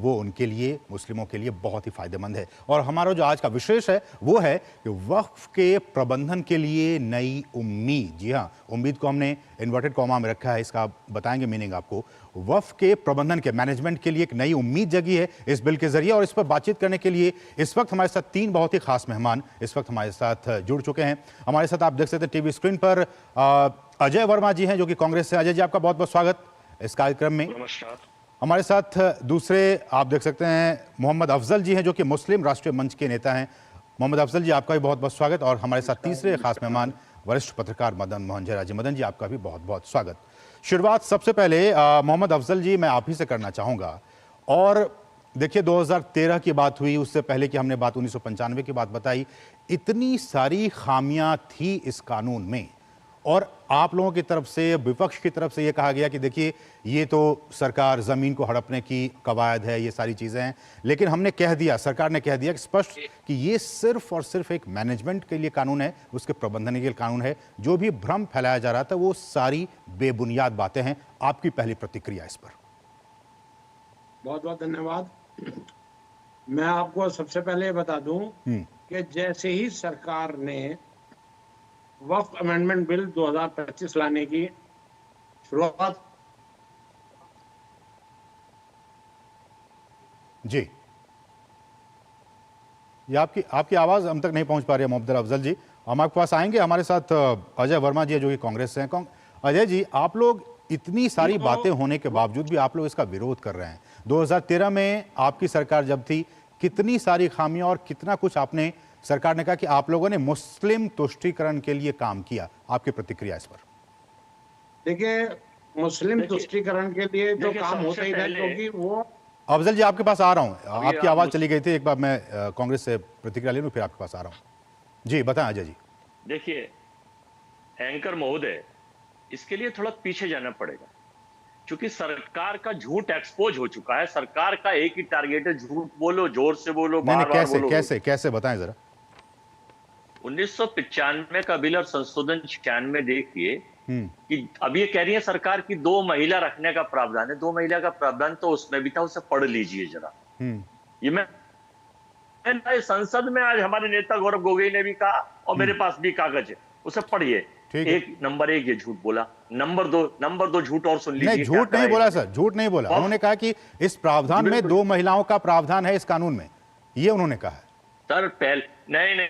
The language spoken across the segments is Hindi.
वो उनके लिए, मुस्लिमों के लिए बहुत ही फायदेमंद है। और हमारा जो आज का विशेष है वो है कि वक्फ के प्रबंधन के लिए नई उम्मीद। जी हाँ, उम्मीद को हमने इन्वर्टेड कॉमा में रखा है, इसका बताएंगे मीनिंग आपको। वक्फ के प्रबंधन के, मैनेजमेंट के लिए एक नई उम्मीद जगी है इस बिल के जरिए। और इस पर बातचीत करने के लिए इस वक्त हमारे साथ तीन बहुत ही खास मेहमान इस वक्त हमारे साथ जुड़ चुके हैं। हमारे साथ आप देख सकते हैं टीवी स्क्रीन पर अजय वर्मा जी हैं, जो कि कांग्रेस से। अजय जी, आपका बहुत बहुत स्वागत इस कार्यक्रम में। नमस्कार। हमारे साथ दूसरे आप देख सकते हैं मोहम्मद अफजल जी हैं, जो कि मुस्लिम राष्ट्रीय मंच के नेता हैं। मोहम्मद अफजल जी, आपका भी बहुत बहुत स्वागत। और हमारे साथ तीसरे खास मेहमान वरिष्ठ पत्रकार मदन मोहन झा जी। मदन जी, आपका भी बहुत बहुत स्वागत। शुरुआत सबसे पहले मोहम्मद अफजल जी, मैं आप ही से करना चाहूँगा। और देखिए, 2013 की बात हुई, उससे पहले की हमने बात 1995 की बात बताई। इतनी सारी खामियां थी इस कानून में, और आप लोगों की तरफ से, विपक्ष की तरफ से ये कहा गया कि देखिए, ये तो सरकार ज़मीन को हड़पने की कवायद है, ये सारी चीज़ें हैं। लेकिन हमने कह दिया, सरकार ने कह दिया कि स्पष्ट कि ये सिर्फ और सिर्फ एक मैनेजमेंट के लिए कानून है, उसके प्रबंधन के लिए कानून है। जो भी भ्रम फैलाया जा रहा था वो सारी बेबुनियाद बातें हैं। आपकी पहली प्रतिक्रिया इस पर? बहुत बहुत धन्यवाद। मैं आपको सबसे पहले बता दूं कि जैसे ही सरकार ने वक्फ अमेंडमेंट बिल 2025 लाने की शुरुआत जी, ये आपकी आवाज़ हम तक नहीं पहुंच पा रही है मोहम्मद अफजल जी। हम आपके पास आएंगे। हमारे साथ अजय वर्मा जी है, जो कि कांग्रेस से हैं। अजय जी, आप लोग इतनी सारी बातें होने के बावजूद भी आप लोग इसका विरोध कर रहे हैं। 2013 में आपकी सरकार जब थी, कितनी सारी खामियां और कितना कुछ आपने, सरकार ने कहा कि आप लोगों ने मुस्लिम तुष्टीकरण के लिए काम किया। आपकी प्रतिक्रिया इस पर? देखिए, मुस्लिम तुष्टीकरण के लिए जो काम होता ही था, क्योंकि वो। अफजल जी, आपके पास आ रहा हूं। आपकी आवाज चली गई थी, एक बार मैं कांग्रेस से प्रतिक्रिया ले लूं, फिर आपके पास आ रहा हूं। जी बताएं अजय जी। देखिए एंकर महोदय, इसके लिए थोड़ा पीछे जाना पड़ेगा, क्योंकि सरकार का झूठ एक्सपोज हो चुका है। सरकार का एक ही टारगेट है, झूठ बोलो, जोर से बोलो, बार बार बोलो। कैसे बताएं जरा। 1995 का बिल और संशोधन 96 देखिए कि अब ये कह रही है सरकार की 2 महिला रखने का प्रावधान है। 2 महिला का प्रावधान तो उसमें भी था, उसे पढ़ लीजिए जरा। ये मैं संसद में आज हमारे नेता गौरव गोगोई ने भी कहा, और मेरे पास भी कागज है, उसे पढ़िए। नंबर 1 ये झूठ बोला। नंबर दो झूठ और सुन लीजिए। नहीं, झूठ नहीं बोला सर, झूठ नहीं बोला। उन्होंने कहा कि इस प्रावधान में 2 महिलाओं का प्रावधान है इस कानून में, ये उन्होंने कहा है। सर पहले नहीं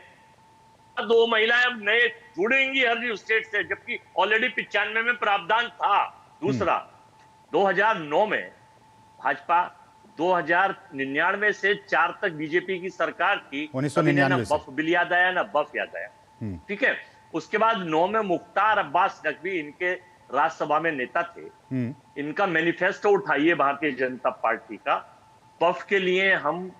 2 महिलाएं अब नए जुड़ेंगी हर स्टेट से, जबकि ऑलरेडी 95 में प्रावधान था। दूसरा, 2009 में भाजपा, 2099 से 4 तक बीजेपी की सरकार थी। 1999 से बफ बिल याद आया ना बफ याद आया, ठीक है। उसके बाद 9 में मुख्तार अब्बास नकवी इनके राज्यसभा में नेता थे। इनका मैनिफेस्टो उठाइए भारतीय जनता पार्टी का, बफ के लिए हम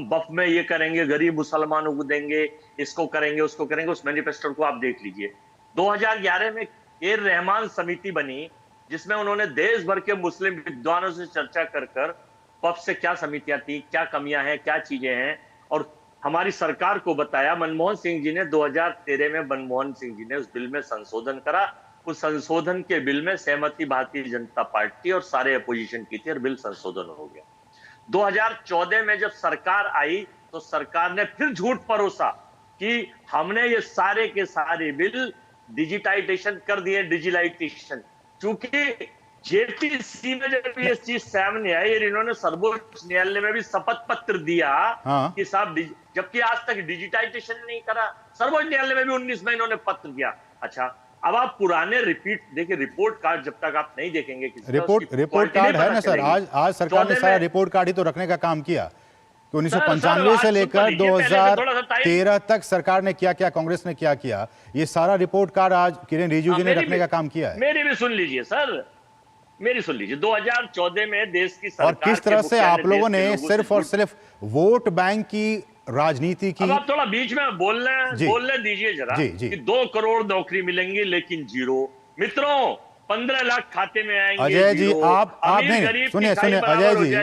बफ में ये करेंगे, गरीब मुसलमानों को देंगे, इसको करेंगे, उसको करेंगे। उस मैनिफेस्टो को आप देख लीजिए। 2011 में केर रहमान समिति बनी, जिसमें उन्होंने देश भर के मुस्लिम विद्वानों से चर्चा कर बफ से क्या समितियां थी, क्या कमियां हैं, क्या चीजें हैं, और हमारी सरकार को बताया। मनमोहन सिंह जी ने 2013 में मनमोहन सिंह जी ने उस बिल में संशोधन करा। उस संशोधन के बिल में सहमति भारतीय जनता पार्टी और सारे अपोजिशन की थी, और बिल संशोधन हो गया। 2014 में जब सरकार आई तो सरकार ने फिर झूठ परोसा कि हमने ये सारे के सारे बिल डिजिटाइजेशन कर दिए, डिजिटाइजेशन। चूंकि जेपीसी में जब ये चीज सामने आई, इन्होंने सर्वोच्च न्यायालय में भी शपथ पत्र दिया कि साहब, जबकि आज तक डिजिटाइजेशन नहीं करा। सर्वोच्च न्यायालय में भी 19 में इन्होंने पत्र दिया। अच्छा, अब आप पुराने देखिए, रिपोर्ट कार्ड जब तक आप नहीं देखेंगे, रिपोर्ट कार्ड है ना सर। आज सरकार ने सारा रिपोर्ट कार्ड ही तो रखने का काम किया। 1995 से लेकर 2013 तक सरकार ने क्या किया, कांग्रेस ने क्या किया, ये सारा रिपोर्ट कार्ड आज किरेन रिजिजू जी ने रखने का काम किया है। मेरी भी सुन लीजिए सर, मेरी सुन लीजिए। 2014 में देश की सरकार, और किस तरह से आप लोगों ने सिर्फ और सिर्फ वोट बैंक की राजनीति की। अब आप थोड़ा बीच में बोलने दीजिए जरा। कि 2 करोड़ नौकरी मिलेंगी, लेकिन जीरो। मित्रों, 15 लाख खाते में आएंगे, अजय जी आप नहीं, सुनिए अजय जी,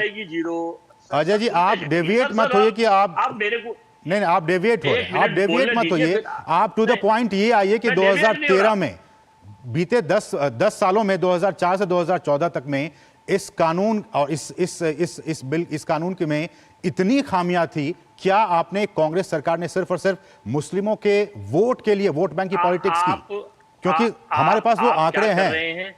अजय जी आप डेविएट मत होइए कि आप मेरे को नहीं, आप डेविएट हो रहे हैं। आप डेविएट मत होइए, आप टू द पॉइंट ये आइए कि 2013 में, बीते 10 सालों में, 2004 से 2014 तक में इस कानून और इस बिल, इस कानून के में इतनी खामियां थी, क्या आपने, कांग्रेस सरकार ने सिर्फ और सिर्फ मुस्लिमों के वोट के लिए वोट बैंक की पॉलिटिक्स की? क्योंकि हमारे पास वो आंकड़े हैं।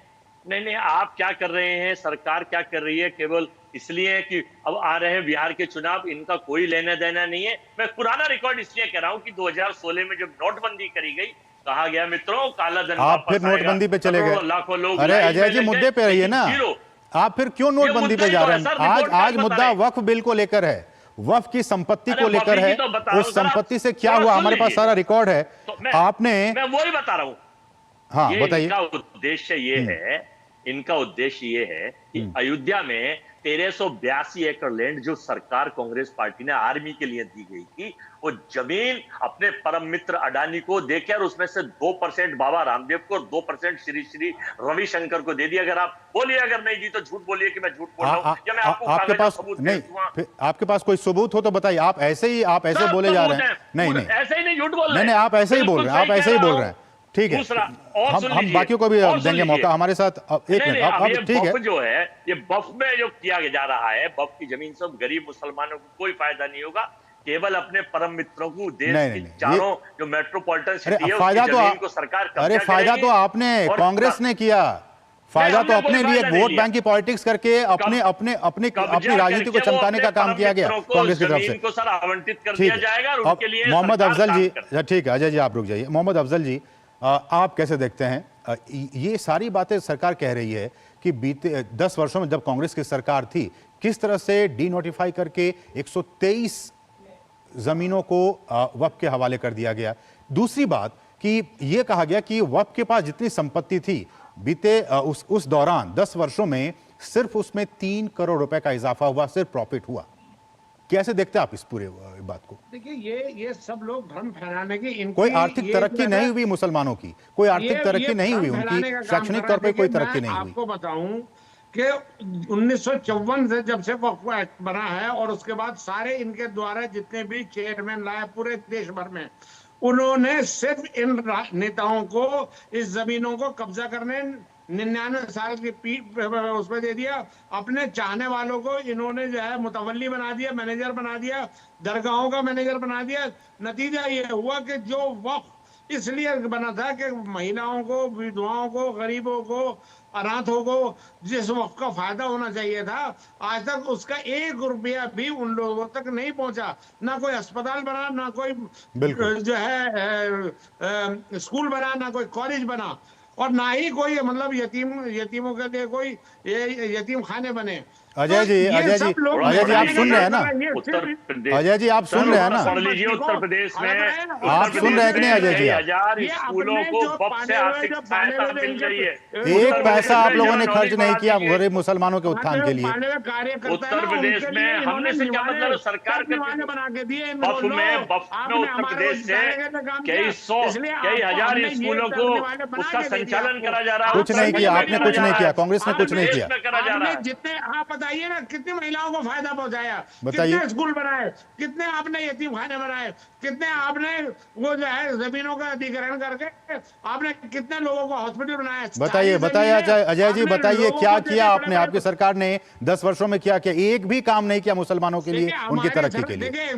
नहीं, आप क्या कर रहे हैं, सरकार क्या कर रही है, केवल इसलिए कि अब आ रहे हैं बिहार के चुनाव, इनका कोई लेना देना नहीं है। मैं पुराना रिकॉर्ड इसलिए कह रहा हूं कि 2016 में जब नोटबंदी करी गई, कहा गया मित्रों काला धन आप फिर नोटबंदी पे चले गए। लाखों लोग, अरे अजय जी, मुद्दे पे रहिए ना, आप फिर क्यों नोटबंदी पे जा रहे हैं? आज मुद्दा वक्फ बिल को लेकर है, वक्फ की संपत्ति को लेकर है। उस संपत्ति से क्या हुआ, हमारे पास सारा रिकॉर्ड है। आपने, मैं वही बता रहा हूं। हाँ बताइए। इनका उद्देश्य ये है कि अयोध्या में 1382 एकड़ लैंड जो सरकार कांग्रेस पार्टी ने आर्मी के लिए दी गई थी, वो जमीन अपने परम मित्र अडानी को देकर उसमें से 2% बाबा रामदेव को और 2% श्री श्री रविशंकर को दे दिया। अगर आप बोलिए, अगर नहीं दी तो झूठ बोलिए कि मैं झूठ बोल रहा हूं, या मैं आपको आपके पास नहीं, आपके पास कोई सबूत हो तो बताइए। आप ऐसे बोले जा रहे हैं। नहीं, ऐसे ही नहीं झूठ बोल रहे हैं। नहीं, आप ऐसे ही बोल रहे हैं, आप ऐसे ही बोल रहे हैं। ठीक है, हम बाकियों को भी देंगे मौका। हमारे साथ एक मिनट, अब ठीक है। जो है ये बफ में जो किया जा रहा है, बफ की जमीन से गरीब मुसलमानों को कोई फायदा नहीं होगा, केवल अपने परम मित्रों को, देश की चारों जो मेट्रोपॉलिटन सिटी है उसकी जमीन को सरकार कब्जा करेगी। फायदा तो आपने, कांग्रेस ने किया फायदा, तो अपने लिए वोट बैंक की पॉलिटिक्स करके अपनी राजनीति को चमकाने का काम किया गया कांग्रेस की तरफ से। सर आवंटित कर दिया जाएगा और उनके लिए मोहम्मद अफजल जी, ठीक है अजय जी आप रुक जाइए। मोहम्मद अफजल जी, आप कैसे देखते हैं ये सारी बातें? सरकार कह रही है कि बीते 10 वर्षों में जब कांग्रेस की सरकार थी, किस तरह से डी नोटिफाई करके 123 जमीनों को वक्फ के हवाले कर दिया गया। दूसरी बात कि यह कहा गया कि वक्फ के पास जितनी संपत्ति थी बीते उस दौरान 10 वर्षों में सिर्फ उसमें 3 करोड़ रुपए का इजाफा हुआ, सिर्फ प्रॉफिट हुआ। कैसे देखते हैं आप इस पूरे बात को? देखिए, ये सब लोग भ्रम फैलाने की, कोई आर्थिक तरक्की नहीं हुई मुसलमानों की, कोई आर्थिक तरक्की नहीं हुई, उनकी शैक्षणिक तौर पर कोई तरक्की नहीं हुई। आपको बताऊं कि 1954 से जब से वक्फ एक्ट बना है और उसके बाद सारे इनके द्वारा जितने भी चेयरमैन लाए पूरे देश भर में, उन्होंने सिर्फ इन नेताओं को इस जमीनों को कब्जा करने 99 साल की उसमें दे दिया। अपने चाहने वालों को इन्होंने जो है मुतवल्ली बना दिया, मैनेजर बना दिया, दरगाहों का मैनेजर बना दिया। नतीजा ये हुआ कि जो वक्फ इसलिए बना था कि महिलाओं को, विधवाओं को, गरीबों को, अनाथों को जिस वक्फ का फायदा होना चाहिए था, आज तक उसका 1 रुपया भी उन लोगों तक नहीं पहुंचा। ना कोई अस्पताल बना, ना कोई जो है स्कूल बना, ना कोई कॉलेज बना, और ना ही कोई मतलब यतीमों के लिए कोई यतीम खाने बने। अजय जी आप सुन रहे हैं ना? अजय जी आप सुन रहे हैं ना? उत्तर प्रदेश में आप सुन रहे हैं कि नहीं अजय जी? 1000 स्कूलों को वक्फ से आर्थिक सहायता मिल रही है। एक पैसा आप लोगों ने खर्च नहीं किया गरीब मुसलमानों के उत्थान के लिए। उत्तर प्रदेश में हमने से क्या मतलब, सरकार बना के दिए वक्फ में उत्तर प्रदेश से कई हजार स्कूलों को उसका संचालन करा जा रहा है। कुछ नहीं किया आपने, कुछ नहीं किया, कांग्रेस ने कुछ नहीं किया। जितने आप बताइए ना, कितनी महिलाओं को फायदा पहुंचाया, बताइए। कितने स्कूल बनाए, कितने आपने यतीम खाने बनाए, कितने आपने वो जो है जमीनों का अधिग्रहण करके आपने कितने लोगों को हॉस्पिटल बनाया। बताइए अजय जी, बताइए क्या किया आपने, आपकी सरकार ने 10 वर्षों में क्या किया? एक भी काम नहीं किया मुसलमानों के लिए, उनकी तरक्की के लिए।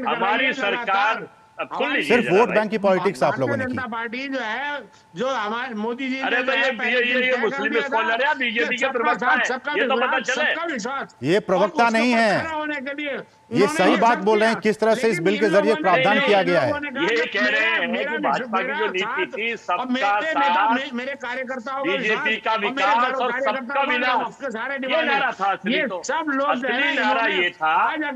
हमारी सरकार सिर्फ वोट बैंक की पॉलिटिक्स आप लोगों ने की। जनता पार्टी जो है, जो हमारे मोदी जी, अरे तो ये मुस्लिम स्कॉलर है, बीजेपी के प्रवक्ता है, ये तो पता चले। ये प्रवक्ता नहीं है, ये सही बात बोल रहे हैं किस तरह से इस बिल के जरिए प्रावधान किया गया है। ये कह रहे हैं कि भाजपा की जो नीति थी सबका साथ, मेरे कार्यकर्ताओं बीजेपी का विकास और सबका विनाश, ये नारा था असली। तो असली नारा ये था।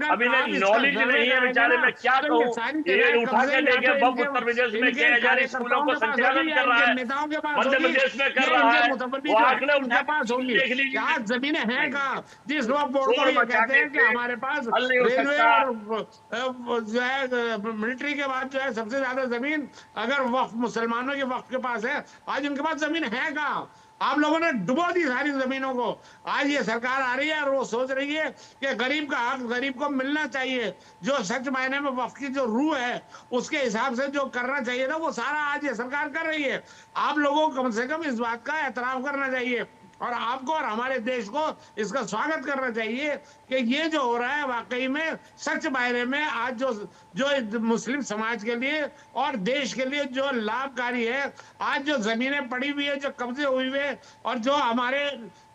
अब इन्हें नॉलेज नहीं है बेचारे, मैं क्या कहूँ। ये उठा के ले गए बम, उत्तर प्रदेश में 1000 स्कूलों को संचालन कर रहा है, मध्य प्रदेश में कर रहा है, वो आंकड़े उनके पास होंगे, देख लीजिए जमीनें हैं कहाँ। जिस वक्त बोर्ड को ये कहते हैं कि हमारे पास रेलवे और जो है मिलिट्री के बाद जो है सबसे ज्यादा जमीन अगर वक्फ मुसलमानों के वक्फ के पास है, आज उनके पास जमीन है कहाँ? आप लोगों ने डुबो दी सारी जमीनों को। आज ये सरकार आ रही है और वो सोच रही है कि गरीब का हक गरीब को मिलना चाहिए। जो सच मायने में वक्फ की जो रूह है उसके हिसाब से जो करना चाहिए था वो सारा आज ये सरकार कर रही है। आप लोगों को कम से कम इस बात का एतराफ करना चाहिए और आपको और हमारे देश को इसका स्वागत करना चाहिए कि ये जो हो रहा है वाकई में सच मायने में आज जो मुस्लिम समाज के लिए और देश के लिए जो लाभकारी है। आज जो जमीनें पड़ी हुई है, जो कब्जे हुई हुए और जो हमारे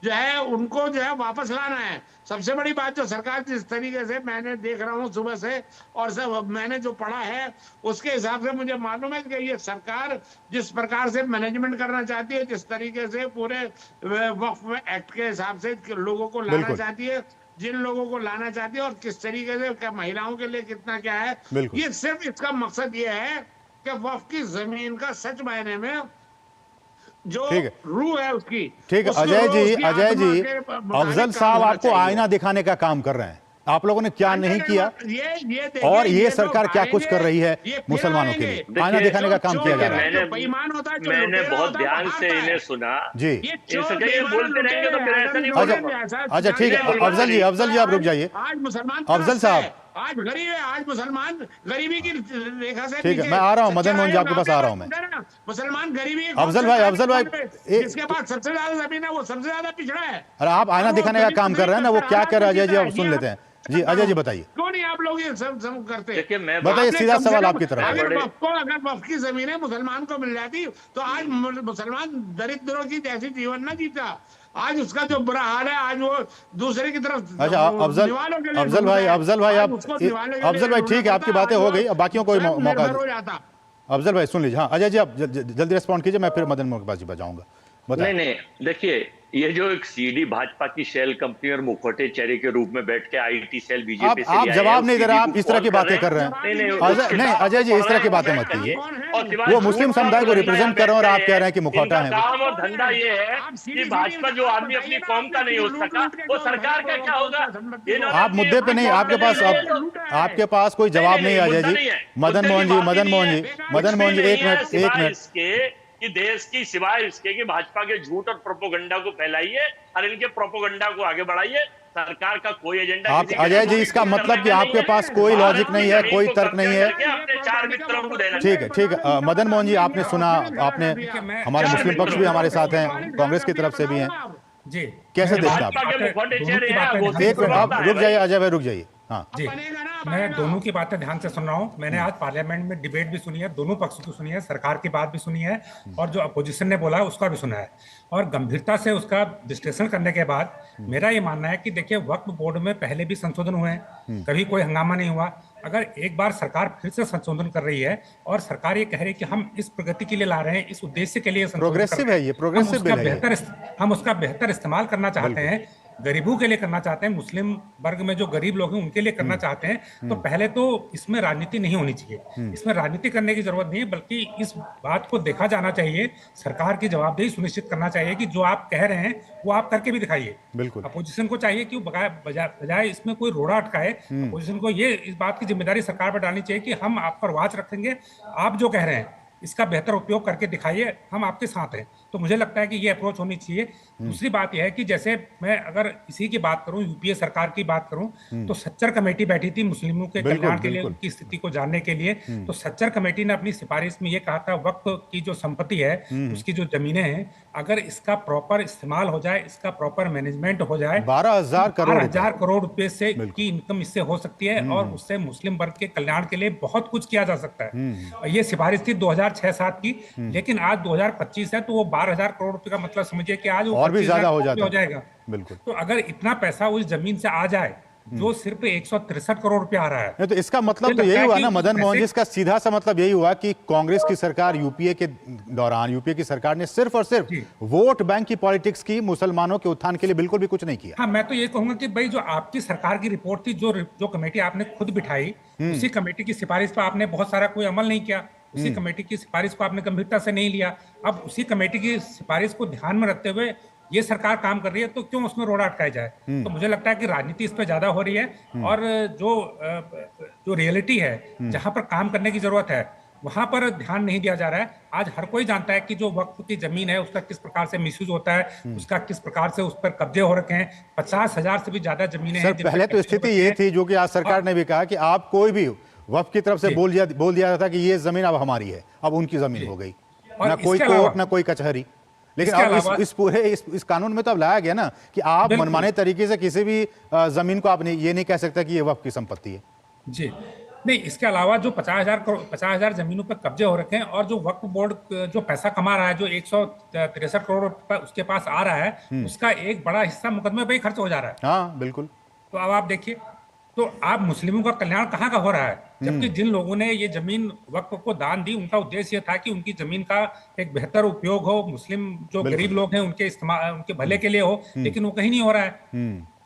जो है उनको जो है वापस लाना है। सबसे बड़ी बात जो सरकार जिस तरीके से मैंने देख रहा हूँ सुबह से और सब मैंने जो पढ़ा है उसके हिसाब से मुझे मालूम है कि ये सरकार जिस प्रकार से मैनेजमेंट करना चाहती है, जिस तरीके से पूरे वक्फ एक्ट के हिसाब से लोगों को लाना चाहती है, जिन लोगों को लाना चाहती है और किस तरीके से क्या महिलाओं के लिए कितना क्या है, ये सिर्फ इसका मकसद ये है कि वक्फ की जमीन का सच मायने में जो रूह है उसकी। ठीक है अजय जी अफजल साहब आपको आईना दिखाने का काम कर रहे हैं। आप लोगों ने क्या नहीं किया और ये सरकार क्या कुछ कर रही है मुसलमानों के लिए, आईना दिखाने का काम किया जा रहा है। मैंने बहुत ध्यान से इन्हें सुना जी। ये बोलते रहेंगे तो फिर ऐसा नहीं होगा। अच्छा ठीक है अफजल जी आप रुक जाइए। आज मुसलमान अफजल साहब आज गरीब है, आज मुसलमान गरीबी की रेखा से ठीक है मैं आ रहा हूँ मदन मोहन जी आपके पास आ रहा हूँ मैं। मुसलमान गरीबी अफजल भाई जिसके पास सबसे ज्यादा जमीन है वो सबसे ज्यादा पिछड़ा है। अरे आप आईना दिखाने का काम कर रहे हैं ना, वो क्या कर रहा है अजय जी आप सुन लेते हैं। जी अजय जी बताइए क्यों नहीं आप लोग ये सब करते। देखिए मैं बताइए सीधा सवाल आपकी तरफ। अगर वक्फ की जमीनें मुसलमान को मिल जाती तो आज मुसलमान दरिद्रों की जैसी जीवन न जीता। आज उसका जो बुरा हाल है आज वो दूसरे की तरफ। अच्छा अफजल भाई ठीक है आपकी बातें हो गई, अब बाकियों को मौका हो जाता। अफजल भाई सुन लीजिए। हाँ अजय जी आप जल्दी रिस्पॉन्ड कीजिए, मैं फिर मदन मोहन के पास बजाऊंगा। नहीं देखिए ये जो एक सीडी भाजपा की शेल कंपनी और मुखौटे चेहरे के रूप में बैठ के आईटी सेल बीजेपी से आप जवाब नहीं दे रहे, आप इस तरह की बातें कर रहे हैं। नहीं अजय जी इस तरह की बातें मत कीजिए, वो मुस्लिम समुदाय को रिप्रेजेंट कर रहे हैं और आप कह रहे हैं कि मुखौटा है। काम और धंधा ये है कि भाजपा जो आदमी अपनी कौम का नहीं हो सका वो सरकार का क्या होगा। आप मुद्दे पे नहीं, आपके पास कोई जवाब नहीं है अजय जी। मदन मोहन जी एक मिनट कि देश की सिवाय इसके कि भाजपा के झूठ और प्रोपोगंडा को फैलाइए और इनके प्रोपोगंडा को आगे बढ़ाइए। सरकार का कोई एजेंडा आप अजय जी इसका मतलब कि आपके पास कोई लॉजिक नहीं है, कोई तर्क नहीं है। अपने 4 मित्रों को देना ठीक है मदन मोहन जी आपने सुना, आपने हमारे मुस्लिम पक्ष भी हमारे साथ हैं, कांग्रेस की तरफ से भी हैं जी, कैसे देखते हैं आप? एक मिनट आप रुक जाइए अजय भाई रुक जाइए। हाँ जी मैं दोनों की बातें ध्यान से सुन रहा हूँ। मैंने आज पार्लियामेंट में डिबेट भी सुनी है, दोनों पक्ष की सुनी है, सरकार की बात भी सुनी है और जो अपोजिशन ने बोला है उसका भी सुना है और गंभीरता से उसका विश्लेषण करने के बाद मेरा ये मानना है कि देखिए वक्फ बोर्ड में पहले भी संशोधन हुए हैं, कभी कोई हंगामा नहीं हुआ। अगर एक बार सरकार फिर से संशोधन कर रही है और सरकार ये कह रही है कि हम इस प्रगति के लिए ला रहे हैं, इस उद्देश्य के लिए प्रोग्रेसिव है ये, प्रोग्रेसिव बिल है, हम उसका बेहतर इस्तेमाल करना चाहते हैं, गरीबों के लिए करना चाहते हैं, मुस्लिम वर्ग में जो गरीब लोग हैं उनके लिए करना चाहते हैं। तो पहले तो इसमें राजनीति नहीं होनी चाहिए, इसमें राजनीति करने की जरूरत नहीं है, बल्कि इस बात को देखा जाना चाहिए, सरकार की जवाबदेही सुनिश्चित करना चाहिए कि जो आप कह रहे हैं वो आप करके भी दिखाइए। बिल्कुल अपोजिशन को चाहिए कि बजाय इसमें कोई रोड़ा अटकाए, अपोजिशन को ये इस बात की जिम्मेदारी सरकार पर डालनी चाहिए कि हम आप पर वाच रखेंगे, आप जो कह रहे हैं इसका बेहतर उपयोग करके दिखाइए, हम आपके साथ हैं। तो मुझे लगता है कि ये अप्रोच होनी चाहिए। दूसरी बात यह है कि जैसे मैं अगर इसी की बात करूं, यूपीए सरकार की बात करूं, तो सच्चर कमेटी बैठी थी मुस्लिमों के कल्याण के लिए, उनकी स्थिति को जानने के लिए। तो सच्चर कमेटी ने अपनी सिफारिश में ये कहा था वक्फ की जो संपत्ति है, उसकी जो जमीनें हैं, अगर इसका प्रॉपर इस्तेमाल हो जाए, इसका प्रॉपर मैनेजमेंट हो जाए, 12,000 करोड़ रुपए से की इनकम इससे हो सकती है और उससे मुस्लिम वर्ग के कल्याण के लिए बहुत कुछ किया जा सकता है। ये सिफारिश थी 2006-07 की, लेकिन आज 2025 है तो वो 12,000 करोड़ रुपए का मतलब समझिए कि आज और भी ज्यादा हो जाएगा। बिल्कुल। तो अगर इतना पैसा उस जमीन से आ जाए जो सिर्फ 163 करोड़ रुपए आ रहा है, तो इसका मतलब तो यही हुआ ना मदन मोहन जी, इसका सीधा सा मतलब यही हुआ कि कांग्रेस की सरकार यूपीए के दौरान यूपीए की सरकार ने सिर्फ और सिर्फ वोट बैंक की पॉलिटिक्स की, मुसलमानों के उत्थान के लिए बिल्कुल भी कुछ नहीं किया। हाँ मैं तो ये कहूंगा कि भाई जो आपकी सरकार की रिपोर्ट थी, जो कमेटी आपने खुद बिठाई, उसी कमेटी की सिफारिश पर आपने बहुत सारा कोई अमल नहीं किया, उसी कमेटी की सिफारिश को आपने गंभीरता से नहीं लिया। अब उसी कमेटी की सिफारिश को ध्यान में रखते हुए ये सरकार काम कर रही है, तो क्यों उसमें रोड़ा अटकाया जाए? तो मुझे लगता है कि राजनीति इस पर ज्यादा हो रही है और जो रियलिटी है, जहां पर काम करने की जरूरत है, वहां पर ध्यान नहीं दिया जा रहा है। आज हर कोई जानता है कि जो वक्फ की जमीन है उसका किस प्रकार से मिसयूज होता है, उसका किस प्रकार से उस पर कब्जे हो रखे हैं। 50,000 से भी ज्यादा जमीनें हैं। पहले तो स्थिति ये थी, जो कि आज सरकार ने भी कहा कि आप कोई भी वक्फ की तरफ से बोल दिया था कि ये जमीन अब हमारी है, अब उनकी जमीन हो गई, ना कोई कोर्ट ना कोई कचहरी। लेकिन इसके अब अलावा इस पूरे इस कानून में तो अब लाया गया ना कि आप बिल्कुल। मनमाने तरीके से किसी भी जमीन को आप ये नहीं कह सकते कि ये वक्फ की संपत्ति है। जी नहीं, इसके अलावा जो 50,000 जमीनों पर कब्जे हो रखे हैं और जो वक्फ बोर्ड जो पैसा कमा रहा है, जो 163 करोड़ रुपए उसके पास आ रहा है, उसका एक बड़ा हिस्सा मुकदमे पे ही खर्च हो जा रहा है। हाँ बिल्कुल। तो अब आप देखिए, तो आप मुस्लिमों का कल्याण कहाँ का हो रहा है, जबकि जिन लोगों ने ये जमीन वक्फ को दान दी उनका उद्देश्य था कि उनकी जमीन का एक बेहतर उपयोग हो, मुस्लिम जो बिल्कुल। गरीब लोग हैं उनके इस्तेमाल, उनके भले के लिए हो, लेकिन वो कहीं नहीं हो रहा है।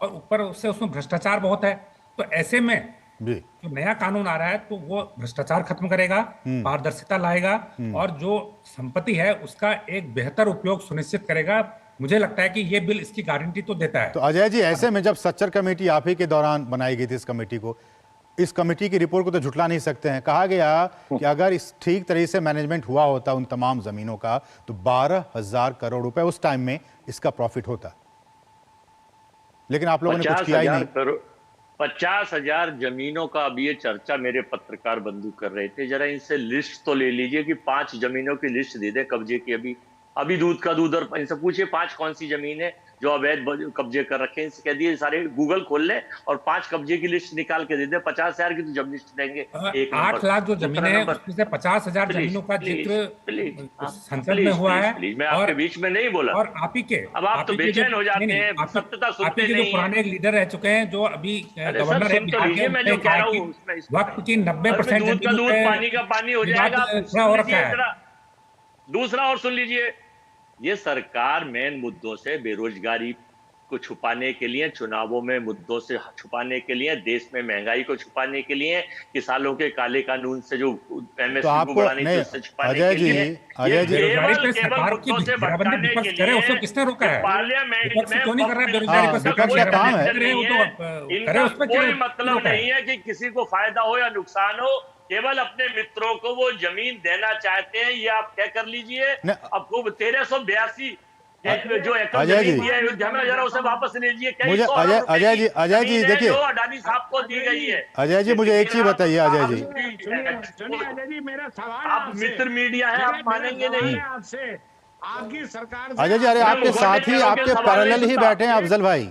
और ऊपर से उसमें भ्रष्टाचार बहुत है। तो ऐसे में जी जो नया कानून आ रहा है तो वो भ्रष्टाचार खत्म करेगा, पारदर्शिता लाएगा और जो संपत्ति है उसका एक बेहतर उपयोग सुनिश्चित करेगा। मुझे लगता है कि ये बिल इसकी गारंटी तो देता है। तो अजय जी, ऐसे में जब सच्चर कमेटी आप ही के दौरान बनाई गई थी, इस कमेटी की रिपोर्ट को तो झुटला नहीं सकते हैं। कहा गया कि अगर इस ठीक तरीके से मैनेजमेंट हुआ होता उन तमाम जमीनों का तो 12,000 करोड़ रुपए उस टाइम में इसका प्रॉफिट होता, लेकिन आप लोगों ने कुछ किया ही नहीं। 50,000 जमीनों का अब ये चर्चा मेरे पत्रकार बंधु कर रहे थे। जरा इनसे लिस्ट तो ले लीजिए कि 5 जमीनों की लिस्ट दे दे कब्जे की। अभी दूध का दूध, और इनसे पूछिए 5 कौन सी जमीन है जो अवैध कब्जे कर रखे हैं। इनसे कह दिए सारे गूगल खोल ले और 5 कब्जे की लिस्ट निकाल के दे दे। 50,000 की तो जब लिस्ट देंगे। 8 लाख जो जमीनें हैं उसमें से 50,000 जमीनों का जिक्र संसद में हुआ है। मैं आपके बीच में नहीं बोला। और आप ही के, अब आप तो बेचैन हो जाते हैं, सत्यता आप ही सुनते के जो नहीं पुराने एक लीडर रह चुके हैं, जो अभी गवर्नर है सुन तो बिहार के, लीजिए मैं जो कह रहा हूँ उसमें वक्त की 90% दूध का दूध पानी का पानी हो जाएगा। थोड़ा हो रखा है। दूसरा और सुन लीजिए, ये सरकार मेन मुद्दों से, बेरोजगारी को छुपाने के लिए, चुनावों में मुद्दों से छुपाने के लिए, देश में महंगाई को छुपाने के लिए, किसानों के काले कानून से जो एमएसपी को बढ़ाने की उससे छुपाने के लिए, अजय जी, सरकार की घेराबंदी विपक्ष करे, उसको किसने रोका है? पार्लियामेंट में क्यों नहीं कर रहा? बेरोजगारी पर विपक्ष का काम है। इनका कोई मतलब नहीं है कि किसी को फायदा हो या नुकसान हो। केवल अपने मित्रों को वो जमीन देना चाहते हैं, ये आप तय कर लीजिए। अब 1382 जो एकड़ जमीन दी है अयोध्या में, जरा उसे वापस लीजिए। मुझे अजय जी देखिए, जो अडानी साहब को दी गई है। अजय जी मुझे एक चीज बताइए। अजय जी अजय जी, मेरा सवाल आप मित्र मीडिया है, आप मानेंगे नहीं। आपसे, आपकी सरकार अजय जी, अरे आपके साथ ही, आपके पैरेलल ही बैठे हैं अफजल भाई,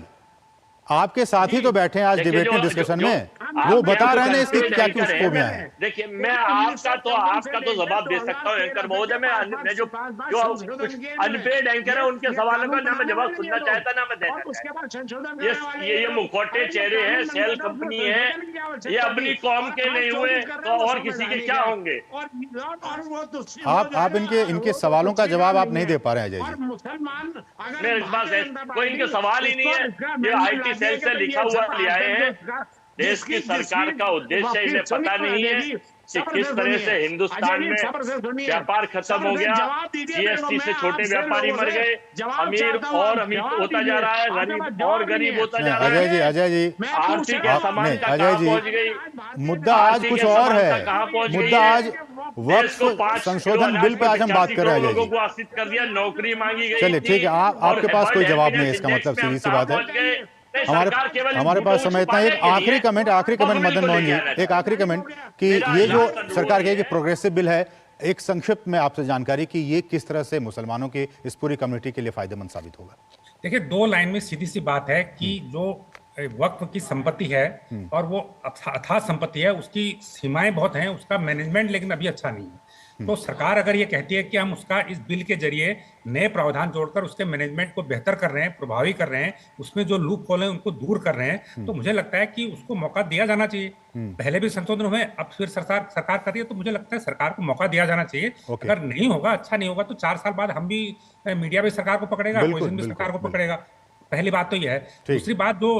आपके साथ ही तो बैठे हैं आज डिबेट में, डिस्कशन में। वो बता रहे हैं इसकी क्या कुछ खूबियां हैं। देखिए, मैं आपका तो जवाब दे सकता हूँ एंकर महोदय। मैं जो कुछ अनपेड एंकर है उनके सवालों का ना मैं जवाब सुनना चाहता, ना मैं देना चाहता। ये मुखौटे चेहरे हैं, सेल कंपनी है, ये अपनी कौम के नहीं हुए तो और किसी के क्या होंगे? आप इनके सवालों का जवाब आप नहीं दे पा रहे हैं अजय जी। मुसलमान मेरे पास कोई इनके सवाल ही नहीं है। ये IT सेल से लिखा हुआ ले आए हैं। देश की सरकार का उद्देश्य इन्हें पता नहीं है कि किस तरह से हिंदुस्तान में व्यापार खत्म हो गया, GST से छोटे व्यापारी मर गए, अमीर और अमीर होता जा रहा है, गरीब और गरीब होता जा रहा है। अजय जी आर्थिक असमानता अजय कहाँ जी, पहुंच गई? मुद्दा आज कुछ और है। मुद्दा आज वक्फ संशोधन बिल पे आज हम बात कर रहे हैं अजय लोगों जी। को आश्रित कर दिया, नौकरी मांगी गई। चलिए ठीक है, आपके पास कोई जवाब नहीं है, इसका मतलब सीधी सी बात है। हमारे पास समय इतना। एक आखिरी कमेंट मदन मोहन जी, एक आखिरी कमेंट कि ये जो सरकार कहे कि प्रोग्रेसिव बिल है, एक संक्षिप्त में आपसे जानकारी कि ये किस तरह से मुसलमानों की इस पूरी कम्युनिटी के लिए फायदेमंद साबित होगा। देखिए, 2 लाइन में सीधी सी बात है कि जो वक्फ की संपत्ति है और वो अथाह संपत्ति है, उसकी सीमाएं बहुत हैं, उसका मैनेजमेंट लेकिन अभी अच्छा नहीं है। तो सरकार अगर ये कहती है कि हम उसका इस बिल के जरिए नए प्रावधान जोड़कर उसके मैनेजमेंट को बेहतर कर रहे हैं, प्रभावी कर रहे हैं, उसमें जो लूप होल है उनको दूर कर रहे हैं, तो मुझे लगता है कि उसको मौका दिया जाना चाहिए। पहले भी संशोधन हुए, अब फिर सरकार कर रही है, तो मुझे लगता है सरकार को मौका दिया जाना चाहिए। अगर नहीं होगा, अच्छा नहीं होगा, तो 4 साल बाद हम भी, मीडिया भी सरकार को पकड़ेगा, अपोजिशन भी सरकार को पकड़ेगा। पहली बात तो यह है। दूसरी बात जो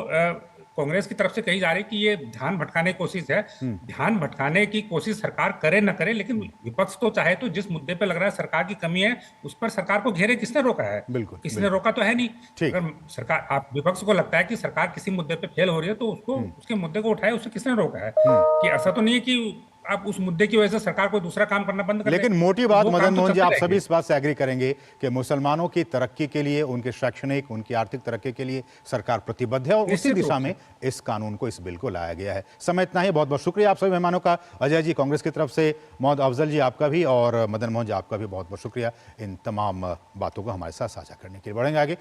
कांग्रेस की तरफ से कही जा रही है कि ये ध्यान भटकाने की कोशिश है, ध्यान भटकाने की कोशिश सरकार करे न करे, लेकिन विपक्ष तो चाहे तो जिस मुद्दे पे लग रहा है सरकार की कमी है, उस पर सरकार को घेरे किसने रोका है? किसने रोका तो है नहीं। अगर सरकार, आप विपक्ष को लगता है कि सरकार किसी मुद्दे पे फेल हो रही है तो उसको, उसके मुद्दे को उठाए, उसे किसने रोका है? कि ऐसा तो नहीं है कि अब उस मुद्दे की वजह से सरकार कोई दूसरा काम करना बंद कर दे। लेकिन मोटी बात वो काम मदन तो मोहन जी, चलते आप रहेंगे। सभी इस बात से एग्री करेंगे कि मुसलमानों की तरक्की के लिए, उनके शैक्षणिक, उनकी आर्थिक तरक्की के लिए सरकार प्रतिबद्ध है और उसी निश्चित रूप दिशा से। में इस कानून को, इस बिल को लाया गया है। समय इतना ही, बहुत बहुत शुक्रिया आप सभी मेहमानों का। अजय जी कांग्रेस की तरफ से, मोहम्मद अफजल जी आपका भी, और मदन मोहन जी आपका भी बहुत बहुत शुक्रिया इन तमाम बातों को हमारे साथ साझा करने के लिए। बढ़ेंगे आगे।